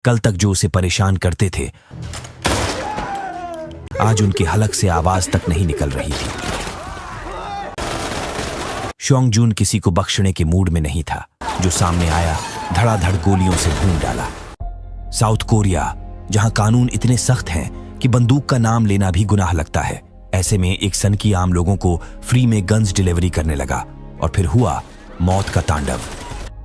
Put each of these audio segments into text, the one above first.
कल तक जो उसे परेशान करते थे आज उनके हलक से आवाज तक नहीं निकल रही थी। शोंग जून किसी को बख्शने के मूड में नहीं था। जो सामने आया धड़ाधड़ गोलियों से भून डाला। साउथ कोरिया, जहां कानून इतने सख्त हैं कि बंदूक का नाम लेना भी गुनाह लगता है, ऐसे में एक सनकी आम लोगों को फ्री में गन्स डिलीवरी करने लगा और फिर हुआ मौत का तांडव।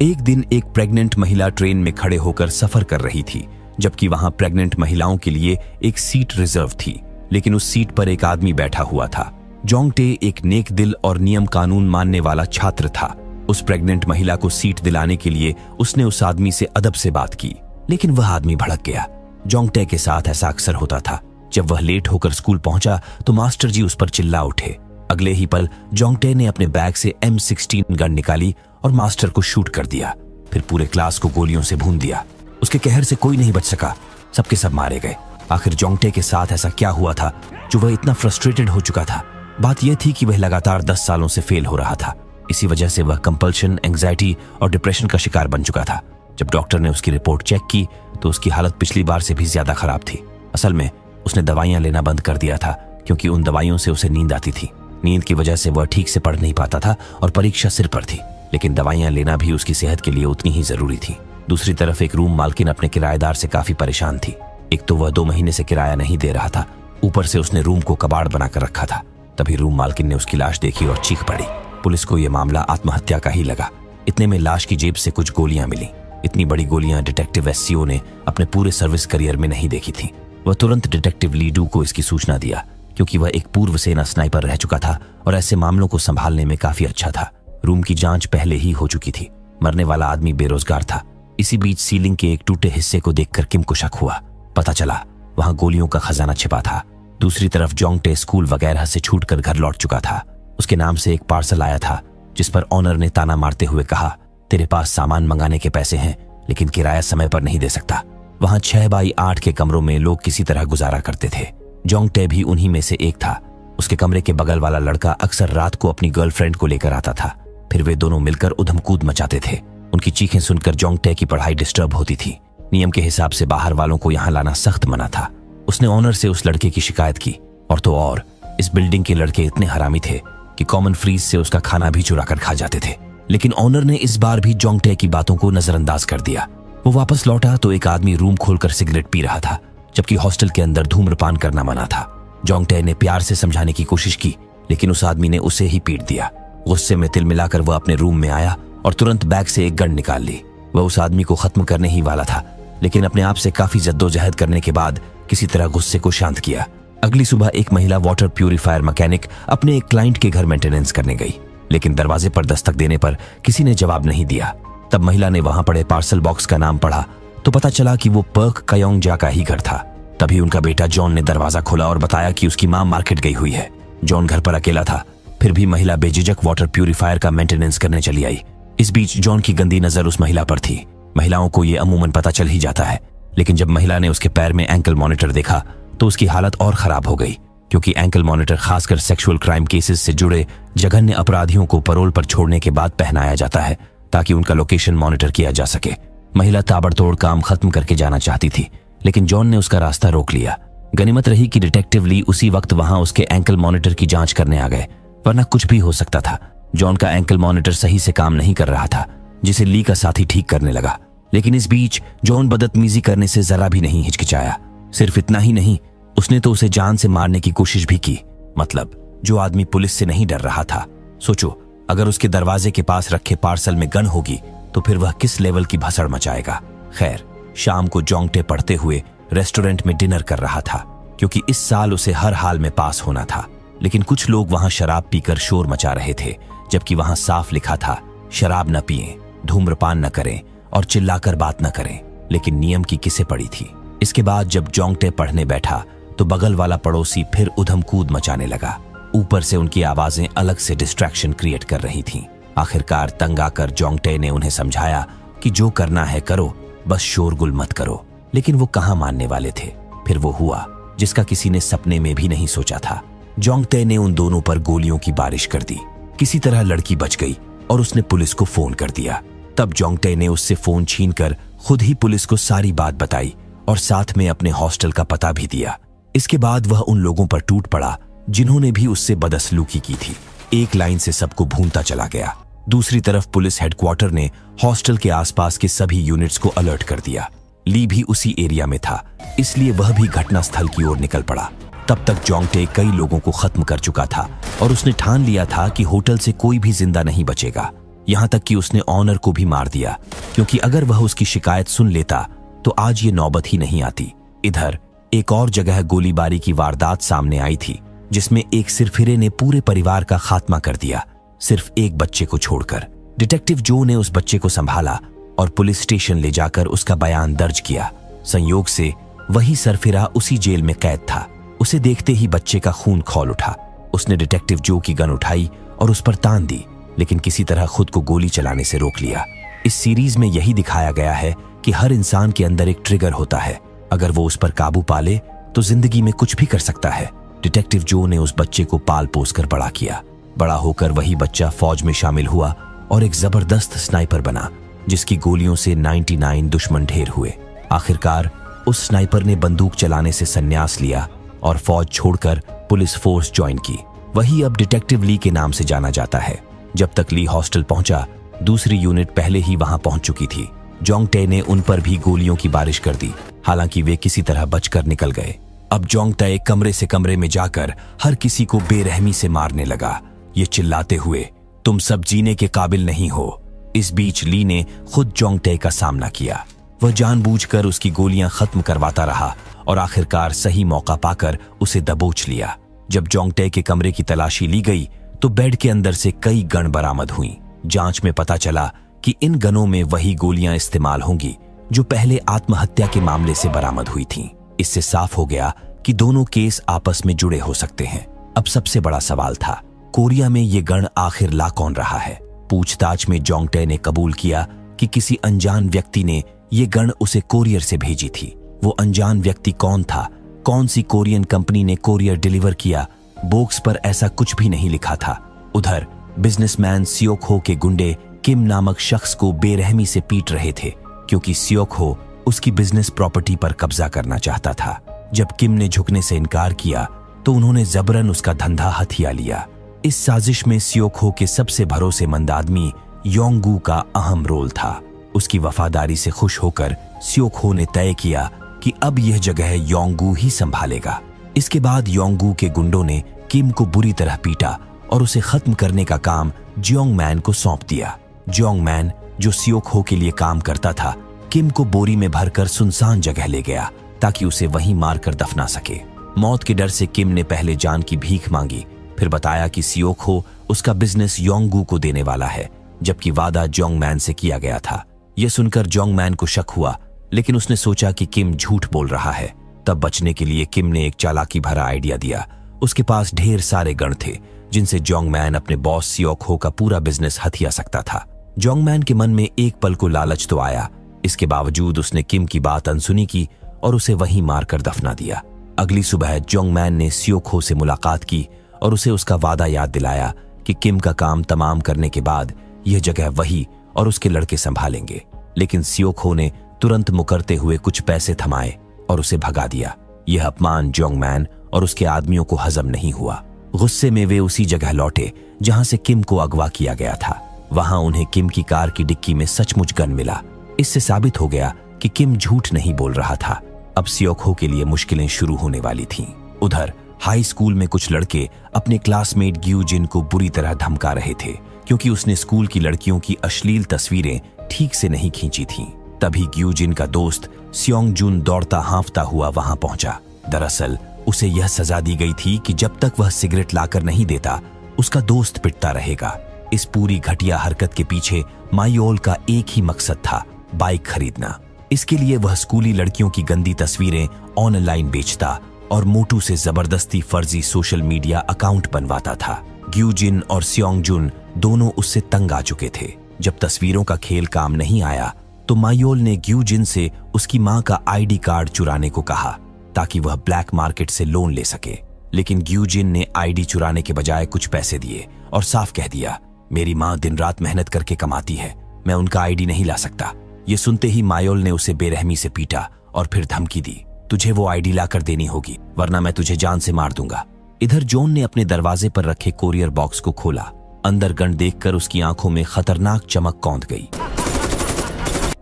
एक दिन एक प्रेग्नेंट महिला ट्रेन में खड़े होकर सफर कर रही थी, जबकि वहां प्रेग्नेंट महिलाओं के लिए एक सीट रिजर्व थी, लेकिन उस सीट पर एक आदमी बैठा हुआ था। जोंग टे एक नेक दिल और नियम कानून मानने वाला छात्र था। उस प्रेग्नेंट महिला को सीट दिलाने के लिए उसने उस आदमी से अदब से बात की, लेकिन वह आदमी भड़क गया। जोंग टे के साथ ऐसा अक्सर होता था। जब वह लेट होकर स्कूल पहुंचा तो मास्टर जी उस पर चिल्ला उठे। अगले ही पल जोंग टे ने अपने बैग से M16 गन निकाली और मास्टर को शूट कर दिया। फिर पूरे क्लास को गोलियों से भून दिया। उसके कहर से कोई नहीं बच सका, सबके सब मारे गए। आखिर जोंग टे के साथ ऐसा क्या हुआ था जो वह इतना फ्रस्ट्रेटेड हो चुका था? बात यह थी कि वह लगातार 10 सालों से फेल हो रहा था। इसी वजह से वह कंपल्शन, एंग्जाइटी और डिप्रेशन का शिकार बन चुका था। जब डॉक्टर ने उसकी रिपोर्ट चेक की तो उसकी हालत पिछली बार से भी ज्यादा खराब थी। असल में उसने दवाइयां लेना बंद कर दिया था, क्योंकि उन दवाइयों से उसे नींद आती थी। नींद की वजह से वह ठीक से पढ़ नहीं पाता था और परीक्षा सिर पर थी, लेकिन दवाइयां लेना भी उसकी सेहत के लिए उतनी ही जरूरी थी। दूसरी तरफ एक रूम मालकिन अपने किराएदार से काफी परेशान थी। एक तो वह 2 महीने से किराया नहीं दे रहा था, ऊपर से उसने रूम को कबाड़ बनाकर रखा था। तभी रूम मालकिन ने उसकी लाश देखी और चीख पड़ी। पुलिस को यह मामला आत्महत्या का ही लगा। इतने में लाश की जेब से कुछ गोलियां मिली। इतनी बड़ी गोलियां डिटेक्टिव SCO ने अपने पूरे सर्विस करियर में नहीं देखी थी। वह तुरंत डिटेक्टिव ली डू को इसकी सूचना दिया, क्योंकि वह एक पूर्व सेना स्नाइपर रह चुका था और ऐसे मामलों को संभालने में काफी अच्छा था। रूम की जांच पहले ही हो चुकी थी। मरने वाला आदमी बेरोजगार था। इसी बीच सीलिंग के एक टूटे हिस्से को देखकर किम को शक हुआ। पता चला वहां गोलियों का खजाना छिपा था। दूसरी तरफ जोंग टे स्कूल वगैरह से छूटकर घर लौट चुका था। उसके नाम से एक पार्सल आया था, जिस पर ऑनर ने ताना मारते हुए कहा, तेरे पास सामान मंगाने के पैसे हैं, लेकिन किराया समय पर नहीं दे सकता। वहां 6x8 के कमरों में लोग किसी तरह गुजारा करते थे। जोंग टे भी उन्हीं में से एक था। उसके कमरे के बगल वाला लड़का अक्सर रात को अपनी गर्लफ्रेंड को लेकर आता था। फिर वे दोनों मिलकर उधम कूद मचाते थे। उनकी चीखें सुनकर जोंग टे की पढ़ाई डिस्टर्ब होती थी। नियम के हिसाब से बाहर वालों को यहाँ लाना सख्त मना था। उसने ऑनर से उस लड़के की शिकायत की। और तो और, इस बिल्डिंग के लड़के इतने हरामी थे कि कॉमन फ्रीज से उसका खाना भी चुरा कर खा जाते थे। लेकिन ऑनर ने इस बार भी जोंग टे की बातों को नजरअंदाज कर दिया। वो वापस लौटा तो एक आदमी रूम खोलकर सिगरेट पी रहा था, जबकि हॉस्टल के अंदर धूम्रपान करना मना था। जोंग टे ने प्यार से समझाने की कोशिश की, लेकिन उस आदमी ने उसे ही पीट दिया। गुस्से में तिल मिलाकर वह अपने रूम में आया और तुरंत बैग से एक गन निकाल ली। वह उस आदमी को खत्म करने ही वाला था, लेकिन अपने आप से काफी जद्दोजहद करने के बाद किसी तरह गुस्से को शांत किया। अगली सुबह एक महिला वाटर प्यूरिफायर मैकेनिक अपने एक क्लाइंट के घर मेंटेनेंस करने गई, लेकिन दरवाजे पर दस्तक देने पर किसी ने जवाब नहीं दिया। तब महिला ने वहां पड़े पार्सल बॉक्स का नाम पढ़ा तो पता चला कि वो पर्क कयोंग जा का ही घर था। तभी उनका बेटा जॉन ने दरवाजा खोला और बताया कि उसकी मां मार्केट गई हुई है। जॉन घर पर अकेला था, फिर भी महिला बेझिझक वाटर प्यूरिफायर का मेंटेनेंस करने चली आई। इस बीच जॉन की गंदी नजर उस महिला पर थी। महिलाओं को ये अमूमन पता चल ही जाता है, लेकिन जब महिला ने उसके पैर में एंकल मॉनिटर देखा तो उसकी हालत और खराब हो गई, क्योंकि एंकल मॉनिटर खासकर सेक्सुअल क्राइम केसेस से जुड़े जघन्य अपराधियों को पैरोल पर छोड़ने के बाद पहनाया जाता है, ताकि उनका लोकेशन मॉनिटर किया जा सके। महिला ताबड़तोड़ काम खत्म करके जाना चाहती थी, लेकिन जॉन ने उसका रास्ता रोक लिया। गनीमत रही कि डिटेक्टिव ली उसी वक्त वहां उसके एंकल मॉनिटर की जांच करने आ गए, वरना कुछ भी हो सकता था। जॉन का एंकल मॉनिटर सही से काम नहीं कर रहा था, जिसे ली का साथी ठीक करने लगा। लेकिन इस बीच जॉन बदतमीजी करने से जरा भी नहीं हिचकिचाया। सिर्फ इतना ही नहीं, उसने तो उसे जान से मारने की कोशिश भी की। मतलब, जो आदमी पुलिस से नहीं डर रहा था, सोचो अगर उसके दरवाजे के पास रखे पार्सल में गन होगी तो फिर वह किस लेवल की भसड़ मचाएगा। खैर, शाम को जोंग टे पढ़ते हुए रेस्टोरेंट में डिनर कर रहा था, क्योंकि इस साल उसे हर हाल में पास होना था। लेकिन कुछ लोग वहां शराब पीकर शोर मचा रहे थे, जबकि वहां साफ लिखा था, शराब न पिएं, धूम्रपान न करें और चिल्लाकर बात न करें। लेकिन नियम की किसे पड़ी थी। इसके बाद जब जोंग टे पढ़ने बैठा तो बगल वाला पड़ोसी फिर उधम कूद मचाने लगा। ऊपर से उनकी आवाजें अलग से डिस्ट्रैक्शन क्रिएट कर रही थीं। आखिरकार तंग आकर जोंग टे ने उन्हें समझाया कि जो करना है करो, बस शोरगुल मत करो। लेकिन वो कहाँ मानने वाले थे। फिर वो हुआ जिसका किसी ने सपने में भी नहीं सोचा था। जोंग टे ने उन दोनों पर गोलियों की बारिश कर दी। किसी तरह लड़की बच गई और उसने पुलिस को फोन कर दिया। तब जोंगटे ने उससे फोन छीनकर खुद ही पुलिस को सारी बात बताई और साथ में अपने हॉस्टल का पता भी दिया। इसके बाद वह उन लोगों पर टूट पड़ा जिन्होंने भी उससे बदसलूकी की थी। एक लाइन से सबको भूनता चला गया। दूसरी तरफ पुलिस हेडक्वार्टर ने हॉस्टल के आसपास के सभी यूनिट्स को अलर्ट कर दिया। ली भी उसी एरिया में था, इसलिए वह भी घटनास्थल की ओर निकल पड़ा। तब तक जोंगटे कई लोगों को खत्म कर चुका था और उसने ठान लिया था कि होटल से कोई भी जिंदा नहीं बचेगा। यहां तक कि उसने ऑनर को भी मार दिया, क्योंकि अगर वह उसकी शिकायत सुन लेता तो आज ये नौबत ही नहीं आती। इधर एक और जगह गोलीबारी की वारदात सामने आई थी, जिसमें एक सिरफिरे ने पूरे परिवार का खात्मा कर दिया, सिर्फ एक बच्चे को छोड़कर। डिटेक्टिव जो ने उस बच्चे को संभाला और पुलिस स्टेशन ले जाकर उसका बयान दर्ज किया। संयोग से वही सरफिरा उसी जेल में कैद था। उसे देखते ही बच्चे का खून खौल उठा। उसने डिटेक्टिव जो की गन उठाई और उस पर तान दी, लेकिन किसी तरह खुद को गोली चलाने से रोक लिया। इस सीरीज में यही दिखाया गया है कि हर इंसान के अंदर एक ट्रिगर होता है, अगर वो उस पर काबू पा ले तो जिंदगी में कुछ भी कर सकता है। डिटेक्टिव जो ने उस बच्चे को पाल पोस कर बड़ा किया। बड़ा होकर वही बच्चा फौज में शामिल हुआ और एक जबरदस्त स्नाइपर बना, जिसकी गोलियों से 99 दुश्मन ढेर हुए। आखिरकार उस स्नाइपर ने बंदूक चलाने से संन्यास लिया और फौज छोड़कर पुलिस फोर्स ज्वाइन की। वही अब डिटेक्टिव ली के नाम से जाना जाता है। जब तक ली हॉस्टल पहुंचा, दूसरी यूनिट पहले ही वहां पहुंच चुकी थी। जोंगटे ने उन पर भी गोलियों की बारिश कर दी, हालांकि वे किसी तरह बचकर निकल गए। अब जोंगटे कमरे से कमरे में जाकर हर किसी को बेरहमी से मारने लगा, ये चिल्लाते हुए, तुम सब जीने के काबिल नहीं हो। इस बीच ली ने खुद जोंगटे का सामना किया। वह जानबूझकर उसकी गोलियां खत्म करवाता रहा और आखिरकार सही मौका पाकर उसे दबोच लिया। जब जोंगटे के कमरे की तलाशी ली गई तो बेड के अंदर से कई गन बरामद हुई। जांच में पता चला कि इन गनों में वही गोलियां इस्तेमाल होंगी जो पहले आत्महत्या के मामले से बरामद हुई थीं। इससे साफ हो गया कि दोनों केस आपस में जुड़े हो सकते हैं। अब सबसे बड़ा सवाल था, कोरिया में ये गन आखिर ला कौन रहा है? पूछताछ में जोंगटे ने कबूल किया कि किसी अनजान व्यक्ति ने ये गन उसे कोरियर से भेजी थी। वो अनजान व्यक्ति कौन था, कौन सी कोरियन कंपनी ने कोरियर डिलीवर किया, बॉक्स पर ऐसा कुछ भी नहीं लिखा था। उधर बिजनेसमैन सियोक हो के गुंडे किम नामक शख्स को बेरहमी से पीट रहे थे, क्योंकि सियोक हो उसकी बिजनेस प्रॉपर्टी पर कब्जा करना चाहता था। जब किम ने झुकने से इनकार किया तो उन्होंने जबरन उसका धंधा हथिया लिया। इस साजिश में सियोक हो के सबसे भरोसेमंद आदमी योंगू का अहम रोल था। उसकी वफादारी से खुश होकर सियोक हो ने तय किया कि अब यह जगह योंगू ही संभालेगा। इसके बाद योंगू के गुंडों ने किम को बुरी तरह पीटा और उसे खत्म करने का काम जियोंगमैन को सौंप दिया। जियोंगमैन, जो सियोक हो के लिए काम करता था, किम को बोरी में भरकर सुनसान जगह ले गया ताकि उसे वहीं मारकर दफना सके। मौत के डर से किम ने पहले जान की भीख मांगी, फिर बताया कि सियोक हो उसका बिजनेस योंगू को देने वाला है, जबकि वादा जियोंगमैन से किया गया था। यह सुनकर जियोंगमैन को शक हुआ, लेकिन उसने सोचा कि किम झूठ बोल रहा है। तब बचने के लिए किम ने एक चालाकी भरा आइडिया दिया। उसके पास ढेर सारे गण थे जिनसे जियोंगमैन अपने बॉस सियोक हो का पूरा बिजनेस हथिया सकता था। जियोंगमैन के मन में एक पल को लालच तो आया, इसके बावजूद उसने किम की बात अनसुनी की और उसे वहीं मारकर दफना दिया। अगली सुबह जियोंगमैन ने सियोक हो से मुलाकात की और उसे उसका वादा याद दिलाया कि किम का काम तमाम करने के बाद यह जगह वही और उसके लड़के संभालेंगे। लेकिन सियोक हो ने तुरंत मुकरते हुए कुछ पैसे थमाए और उसे भगा दिया। यह अपमान जियोंगमैन और उसके आदमियों को हजम नहीं हुआ। गुस्से में वे उसी जगह लौटे जहां से किम को अगवा किया गया था। वहां उन्हें किम की कार की डिक्की में सचमुच गन मिला। इससे साबित हो गया कि किम झूठ नहीं बोल रहा था। अब सियोक हो के लिए मुश्किलें शुरू होने वाली थीं। उधर हाई स्कूल में कुछ लड़के अपने क्लासमेट ग्यूजिन को बुरी तरह धमका रहे थे, क्योंकि उसने स्कूल की लड़कियों की अश्लील तस्वीरें ठीक से नहीं खींची थीं। तभी ग्यूजिन का दोस्त सियोंगजुन दौड़ता हांफता हुआ वहां पहुंचा। दरअसल उसे यह सजा दी गई थी कि जब तक वह सिगरेट लाकर नहीं देता, उसका दोस्त पिटता रहेगा। इस पूरी घटिया हरकत के पीछे मायोल का एक ही मकसद था, बाइक खरीदना। इसके लिए वह स्कूली लड़कियों की गंदी तस्वीरें ऑनलाइन बेचता और मोटू से जबरदस्ती फर्जी सोशल मीडिया अकाउंट बनवाता था। ग्यूजिन और सियोंगजुन दोनों उससे तंग आ चुके थे। जब तस्वीरों का खेल काम नहीं आया तो मायोल ने ग्यूजिन से उसकी मां का आईडी कार्ड चुराने को कहा ताकि वह ब्लैक मार्केट से लोन ले सके। लेकिन ग्यूजिन ने आईडी चुराने के बजाय कुछ पैसे दिए और साफ कह दिया, मेरी मां दिन रात मेहनत करके कमाती है, मैं उनका आईडी नहीं ला सकता। ये सुनते ही मायोल ने उसे बेरहमी से पीटा और फिर धमकी दी, तुझे वो आईडी लाकर देनी होगी वरना मैं तुझे जान से मार दूंगा। इधर जॉन ने अपने दरवाजे पर रखे कोरियर बॉक्स को खोला। अंदर गन देखकर उसकी आंखों में खतरनाक चमक कौंध गई।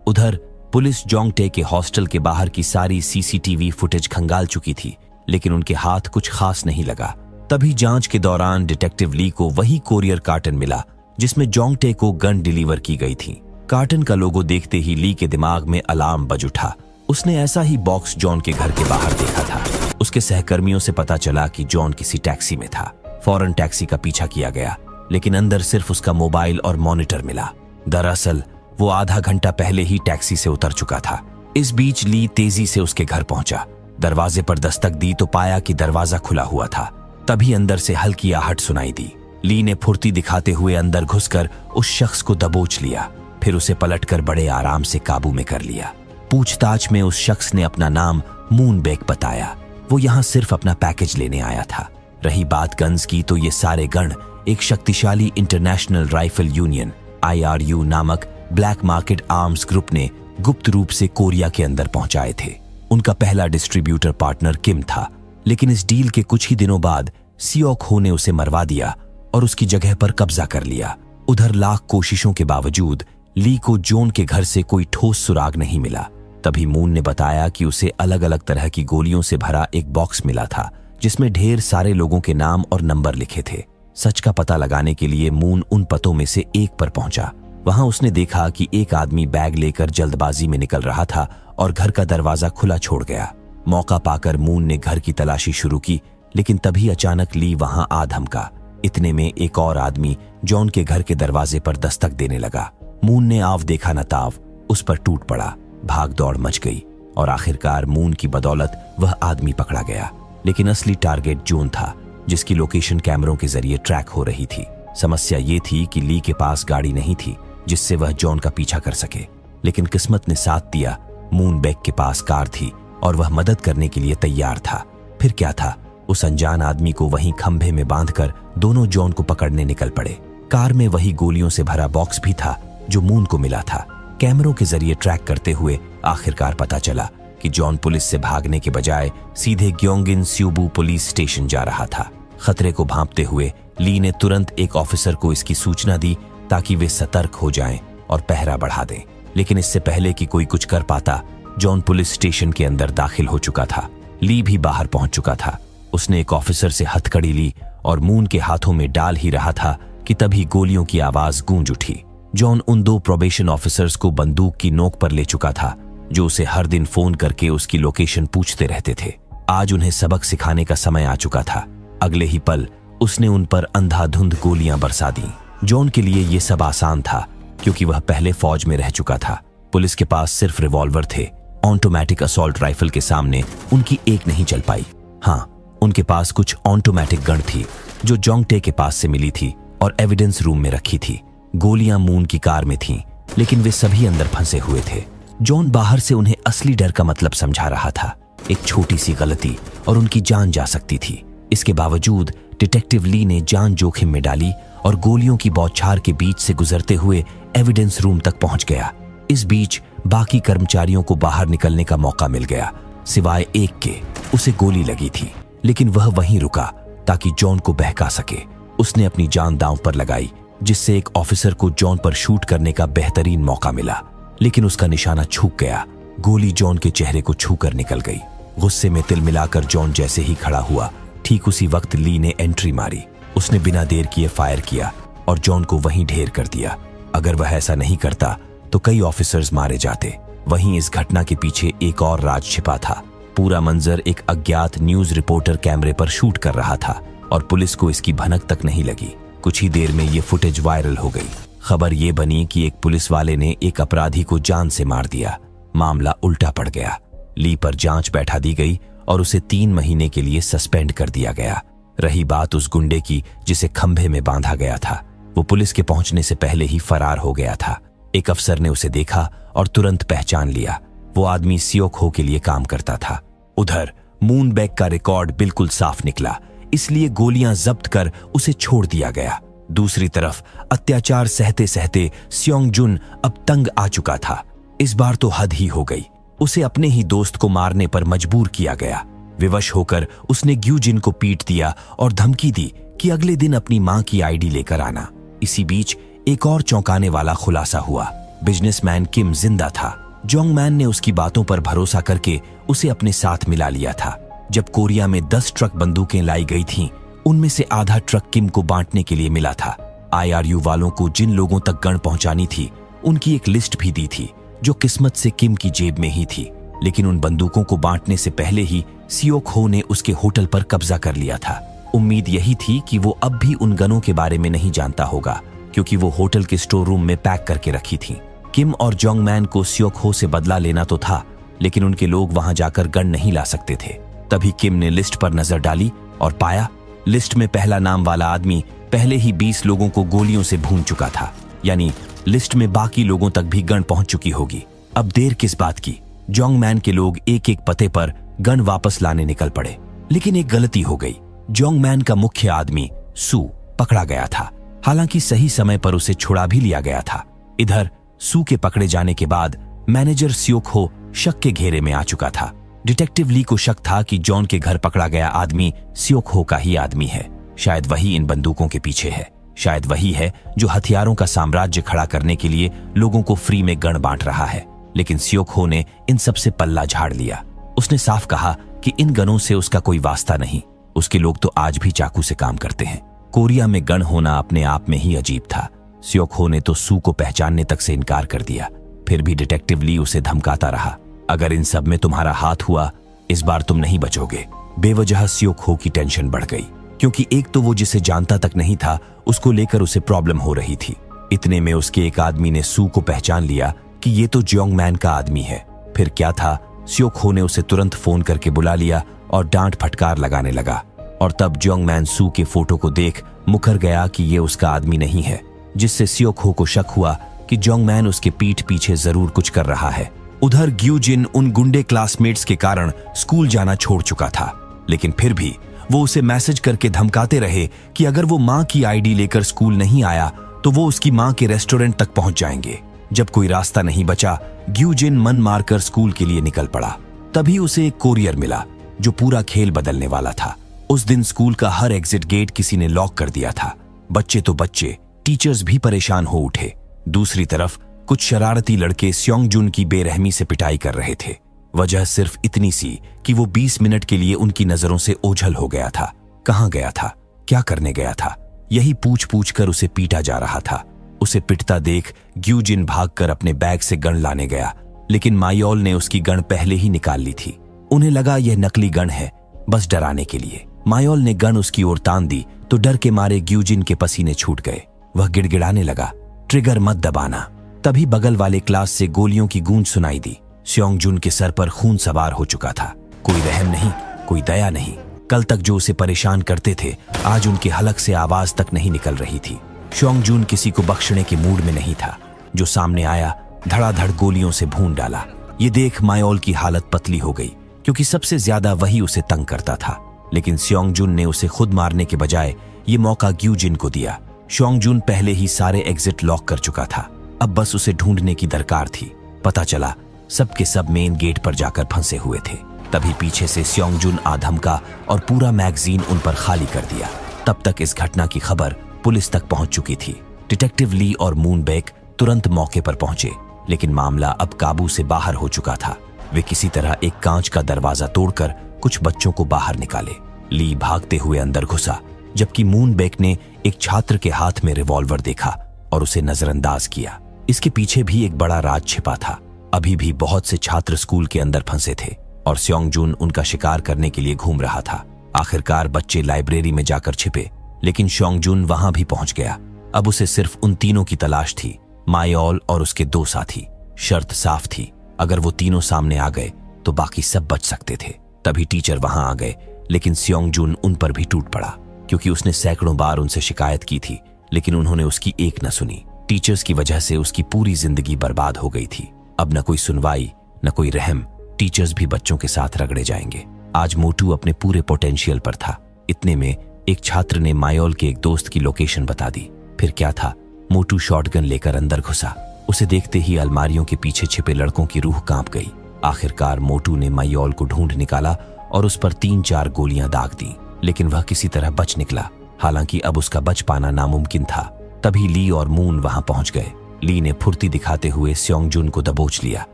उधर पुलिस जोंगटे के हॉस्टल के बाहर की सारी सीसीटीवी फुटेज खंगाल चुकी थी, लेकिन उनके हाथ कुछ खास नहीं लगा। तभी जांच के दौरान डिटेक्टिव ली को वही कोरियर कार्टन मिला जिसमें जोंगटे को गन डिलीवर की गई थी। कार्टन का लोगो देखते ही ली के दिमाग में अलार्म बज उठा। उसने ऐसा ही बॉक्स जॉन के घर के बाहर देखा था। उसके सहकर्मियों से पता चला कि जॉन किसी टैक्सी में था। फौरन टैक्सी का पीछा किया गया, लेकिन अंदर सिर्फ उसका मोबाइल और मॉनिटर मिला। दरअसल वो आधा घंटा पहले ही टैक्सी से उतर चुका था। इस बीच ली तेजी से उसके घर पहुंचा। दरवाजे पर दस्तक दी तो पाया कि दरवाजा खुला हुआ था। तभी अंदर से हल्की आहट सुनाई दी। ली ने फुर्ती दिखाते हुए अंदर घुसकर उस शख्स को दबोच लिया, फिर उसे पलटकर बड़े आराम से काबू में कर लिया। पूछताछ में उस शख्स ने अपना नाम मूनबेक बताया। वो यहाँ सिर्फ अपना पैकेज लेने आया था। रही बात गन्स की, तो ये सारे गण एक शक्तिशाली इंटरनेशनल राइफल यूनियन IRU नामक ब्लैक मार्केट आर्म्स ग्रुप ने गुप्त रूप से कोरिया के अंदर पहुंचाए थे। उनका पहला डिस्ट्रीब्यूटर पार्टनर किम था, लेकिन इस डील के कुछ ही दिनों बाद सियोक हो ने उसे मरवा दिया और उसकी जगह पर कब्जा कर लिया। उधर लाख कोशिशों के बावजूद ली को जॉन के घर से कोई ठोस सुराग नहीं मिला। तभी मून ने बताया कि उसे अलग अलग तरह की गोलियों से भरा एक बॉक्स मिला था जिसमें ढेर सारे लोगों के नाम और नंबर लिखे थे। सच का पता लगाने के लिए मून उन पतों में से एक पर पहुंचा। वहां उसने देखा कि एक आदमी बैग लेकर जल्दबाजी में निकल रहा था और घर का दरवाजा खुला छोड़ गया। मौका पाकर मून ने घर की तलाशी शुरू की, लेकिन तभी अचानक ली वहां आ धमका। इतने में एक और आदमी जॉन के घर के दरवाजे पर दस्तक देने लगा। मून ने आव देखा न ताव, उस पर टूट पड़ा। भाग दौड़ मच गई और आखिरकार मून की बदौलत वह आदमी पकड़ा गया। लेकिन असली टारगेट जॉन था, जिसकी लोकेशन कैमरों के जरिए ट्रैक हो रही थी। समस्या ये थी कि ली के पास गाड़ी नहीं थी जिससे वह जॉन का पीछा कर सके, लेकिन किस्मत ने साथ दिया। मूनबेक के पास कार थी और वह मदद करने के लिए तैयार था। फिर क्या था, उस अनजान आदमी को वहीं खंभे में बांधकर दोनों जॉन को पकड़ने निकल पड़े। कार में वही गोलियों से भरा बॉक्स भी था जो मून को मिला था। कैमरों के जरिए ट्रैक करते हुए आखिरकार पता चला कि जॉन पुलिस से भागने के बजाय सीधे ग्योंगिन स्यूबू पुलिस स्टेशन जा रहा था। खतरे को भांपते हुए ली ने तुरंत एक ऑफिसर को इसकी सूचना दी ताकि वे सतर्क हो जाएं और पहरा बढ़ा दें। लेकिन इससे पहले कि कोई कुछ कर पाता, जॉन पुलिस स्टेशन के अंदर दाखिल हो चुका था। ली भी बाहर पहुंच चुका था। उसने एक ऑफिसर से हथकड़ी ली और मून के हाथों में डाल ही रहा था कि तभी गोलियों की आवाज गूंज उठी। जॉन उन दो प्रोबेशन ऑफिसर्स को बंदूक की नोक पर ले चुका था जो उसे हर दिन फोन करके उसकी लोकेशन पूछते रहते थे। आज उन्हें सबक सिखाने का समय आ चुका था। अगले ही पल उसने उन पर अंधाधुंध गोलियां बरसा दी। जॉन के लिए यह सब आसान था क्योंकि वह पहले फौज में रह चुका था। पुलिस के पास सिर्फ रिवॉल्वर थे। ऑटोमेटिक असॉल्ट राइफल के सामने उनकी एक नहीं चल पाई। हाँ, उनके पास कुछ ऑटोमेटिक गन थी जो जोंगटे के पास से मिली थी और एविडेंस रूम में रखी थी। गोलियां मून की कार में थीं, लेकिन वे सभी अंदर फंसे हुए थे। जॉन बाहर से उन्हें असली डर का मतलब समझा रहा था। एक छोटी सी गलती और उनकी जान जा सकती थी। इसके बावजूद डिटेक्टिव ली ने जान जोखिम में डाली और गोलियों की बौछार के बीच से गुजरते हुए एविडेंस रूम तक पहुंच गया। इस बीच बाकी कर्मचारियों को बाहर निकलने का मौका मिल गया, सिवाय एक के। उसे गोली लगी थी, लेकिन वह वहीं रुका ताकि जॉन को बहका सके। उसने अपनी जान दांव पर लगाई, जिससे एक ऑफिसर को जॉन पर शूट करने का बेहतरीन मौका मिला, लेकिन उसका निशाना चूक गया। गोली जॉन के चेहरे को छूकर निकल गई। गुस्से में तिल मिलाकर जॉन जैसे ही खड़ा हुआ, ठीक उसी वक्त ली ने एंट्री मारी। उसने बिना देर किए फायर किया और जॉन को वहीं ढेर कर दिया। अगर वह ऐसा नहीं करता तो कई ऑफिसर्स मारे जाते। वहीं इस घटना के पीछे एक और राज छिपा था। पूरा मंजर एक अज्ञात न्यूज रिपोर्टर कैमरे पर शूट कर रहा था और पुलिस को इसकी भनक तक नहीं लगी। कुछ ही देर में ये फुटेज वायरल हो गई। खबर ये बनी कि एक पुलिस वाले ने एक अपराधी को जान से मार दिया। मामला उल्टा पड़ गया। ली पर जांच बैठा दी गई और उसे 3 महीने के लिए सस्पेंड कर दिया गया। रही बात उस गुंडे की जिसे खंभे में बांधा गया था, वो पुलिस के पहुंचने से पहले ही फरार हो गया था। एक अफसर ने उसे देखा और तुरंत पहचान लिया। वो आदमी सियोक हो के लिए काम करता था। उधर मूनबेक का रिकॉर्ड बिल्कुल साफ निकला, इसलिए गोलियां जब्त कर उसे छोड़ दिया गया। दूसरी तरफ अत्याचार सहते सहते स्योंग जुन अब तंग आ चुका था। इस बार तो हद ही हो गई। उसे अपने ही दोस्त को मारने पर मजबूर किया गया। विवश होकर उसने ग्यूजिन को पीट दिया और धमकी दी कि अगले दिन अपनी मां की आईडी लेकर आना। इसी बीच एक और चौंकाने वाला खुलासा हुआ। बिजनेसमैन किम जिंदा था। जोंगमैन ने उसकी बातों पर भरोसा करके उसे अपने साथ मिला लिया था। जब कोरिया में 10 ट्रक बंदूकें लाई गई थीं, उनमें से आधा ट्रक किम को बांटने के लिए मिला था। IRU वालों को जिन लोगों तक गन पहुंचानी थी, उनकी एक लिस्ट भी दी थी, जो किस्मत से किम की जेब में ही थी। लेकिन उन बंदूकों को बांटने से पहले ही सियोक हो ने उसके होटल पर कब्जा कर लिया था। उम्मीद यही थी कि वो अब भी उन गनों के बारे में नहीं जानता होगा, क्योंकि वो होटल के स्टोर रूम में पैक करके रखी थी। किम और जोंगमैन को सियोक हो से बदला लेना तो था, लेकिन उनके लोग वहां जाकर गन नहीं ला सकते थे। तभी किम ने लिस्ट पर नजर डाली और पाया लिस्ट में पहला नाम वाला आदमी पहले ही 20 लोगों को गोलियों से भून चुका था। यानी लिस्ट में बाकी लोगों तक भी गन पहुंच चुकी होगी। अब देर किस बात की। जोंगमैन के लोग एक एक पते पर गन वापस लाने निकल पड़े। लेकिन एक गलती हो गई। जोंगमैन का मुख्य आदमी सू पकड़ा गया था। हालांकि सही समय पर उसे छुड़ा भी लिया गया था। इधर सू के पकड़े जाने के बाद मैनेजर सियोक हो शक के घेरे में आ चुका था। डिटेक्टिव ली को शक था कि जॉन के घर पकड़ा गया आदमी सियोक हो का ही आदमी है। शायद वही इन बंदूकों के पीछे है। शायद वही है जो हथियारों का साम्राज्य खड़ा करने के लिए लोगों को फ्री में गन बांट रहा है। लेकिन सियोक हो ने इन सब से पल्ला झाड़ लिया। उसने साफ कहा कि इन गनों से उसका कोई वास्ता नहीं। उसके लोग तो आज भी चाकू से काम करते हैं। कोरिया में गन होना अपने आप में ही अजीब था। सियोक हो ने तो सू को पहचानने तक से इनकार कर दिया। फिर भी डिटेक्टिव ली उसे धमकाता रहा, अगर इन सब में तुम्हारा हाथ हुआ, इस बार तुम नहीं बचोगे। बेवजह सियोक हो की टेंशन बढ़ गई, क्योंकि एक तो वो जिसे जानता तक नहीं था, उसको लेकर उसे प्रॉब्लम हो रही थी। इतने में उसके एक आदमी ने सू को पहचान लिया कि ये तो जोंगमैन का आदमी है। फिर क्या था, सियोक हो ने उसे तुरंत फोन करके बुला लिया और डांट फटकार लगाने लगा। और तब जोंगमैन सू के फोटो को देख मुकर गया कि ये उसका आदमी नहीं है, जिससे सियोक हो को शक हुआ कि जोंगमैन उसके पीठ पीछे जरूर कुछ कर रहा है। उधर ग्यूजिन उन गुंडे क्लासमेट्स के कारण स्कूल जाना छोड़ चुका था, लेकिन फिर भी वो उसे मैसेज करके धमकाते रहे कि अगर वो मां की आईडी लेकर स्कूल नहीं आया तो वो उसकी मां के रेस्टोरेंट तक पहुंच जाएंगे। जब कोई रास्ता नहीं बचा, ग्यूजिन मन मारकर स्कूल के लिए निकल पड़ा। तभी उसे एक कोरियर मिला जो पूरा खेल बदलने वाला था। उस दिन स्कूल का हर एग्जिट गेट किसी ने लॉक कर दिया था। बच्चे तो बच्चे, टीचर्स भी परेशान हो उठे। दूसरी तरफ कुछ शरारती लड़के स्योंग जुन की बेरहमी से पिटाई कर रहे थे। वजह सिर्फ इतनी सी कि वो 20 मिनट के लिए उनकी नजरों से ओझल हो गया था। कहां गया था, क्या करने गया था, यही पूछ पूछ कर उसे पीटा जा रहा था। उसे पिटता देख ग्यूजिन भागकर अपने बैग से गन लाने गया, लेकिन मायोल ने उसकी गन पहले ही निकाल ली थी। उन्हें लगा यह नकली गन है, बस डराने के लिए। मायोल ने गन उसकी ओर तान दी तो डर के मारे ग्यूजिन के पसीने छूट गए। वह गिड़गिड़ाने लगा, ट्रिगर मत दबाना। तभी बगल वाले क्लास से गोलियों की गूंज सुनाई दी। स्योंग जुन के सर पर खून सवार हो चुका था। कोई रहम नहीं, कोई दया नहीं। कल तक जो उसे परेशान करते थे, आज उनके हलक से आवाज तक नहीं निकल रही थी। स्योंग जुन किसी को बख्शने के मूड में नहीं था। जो सामने आया, धड़ाधड़ गोलियों से भून डाला। ये देख मायोल की हालत पतली हो गई, क्योंकि सबसे ज्यादा वही उसे तंग करता था। लेकिन स्योंग जुन ने उसे खुद मारने के बजाय ये मौका ग्यूजिन को दिया। स्योंग जुन पहले ही सारे एग्जिट लॉक कर चुका था। अब बस उसे ढूंढने की दरकार थी। पता चला सब के सब मेन गेट पर जाकर फंसे हुए थे। तभी पीछे से स्योंग जुन आधम का और पूरा मैगजीन उन पर खाली कर दिया। तब तक इस घटना की खबर पुलिस तक पहुंच चुकी थी। डिटेक्टिव ली और मूनबेक तुरंत मौके पर पहुंचे, लेकिन मामला अब काबू से बाहर हो चुका था। वे किसी तरह एक कांच का दरवाजा तोड़कर कुछ बच्चों को बाहर निकाले। ली भागते हुए अंदर घुसा, जबकि मूनबेक ने एक छात्र के हाथ में रिवॉल्वर देखा और उसे नजरअंदाज किया। इसके पीछे भी एक बड़ा राज छिपा था। अभी भी बहुत से छात्र स्कूल के अंदर फंसे थे और स्योंग जुन उनका शिकार करने के लिए घूम रहा था। आखिरकार बच्चे लाइब्रेरी में जाकर छिपे, लेकिन स्योंग जुन वहां भी पहुंच गया। अब उसे सिर्फ उन तीनों की तलाश थी, मायोल और उसके 2 साथी। शर्त साफ थी, अगर वो तीनों सामने आ गए तो बाकी सब बच सकते थे। तभी टीचर वहां आ गए, लेकिन स्योंग जुन उन पर भी टूट पड़ा, क्योंकि उसने सैकड़ों बार उनसे शिकायत की थी, लेकिन उन्होंने उसकी एक न सुनी। टीचर्स की वजह से उसकी पूरी जिंदगी बर्बाद हो गई थी। अब न कोई सुनवाई, न कोई रहम। टीचर्स भी बच्चों के साथ रगड़े जाएंगे। आज मोटू अपने पूरे पोटेंशियल पर था। इतने में एक छात्र ने मायोल के एक दोस्त की लोकेशन बता दी। फिर क्या था, मोटू शॉटगन लेकर अंदर घुसा। उसे देखते ही अलमारियों के पीछे छिपे लड़कों की रूह कांप गई। आखिरकार मोटू ने मायोल को ढूंढ निकाला और उस पर 3-4 गोलियां दाग दी, लेकिन वह किसी तरह बच निकला। हालांकि अब उसका बच पाना नामुमकिन था। तभी ली और मून वहां पहुंच गए। ली ने फुर्ती दिखाते हुए स्योंगजुन को दबोच लिया,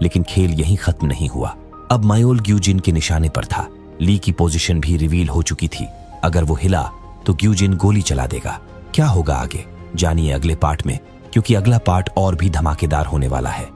लेकिन खेल यहीं खत्म नहीं हुआ। अब मायोल ग्यूजिन के निशाने पर था। ली की पोजीशन भी रिवील हो चुकी थी। अगर वो हिला तो ग्यूजिन गोली चला देगा। क्या होगा आगे, जानिए अगले पार्ट में, क्योंकि अगला पार्ट और भी धमाकेदार होने वाला है।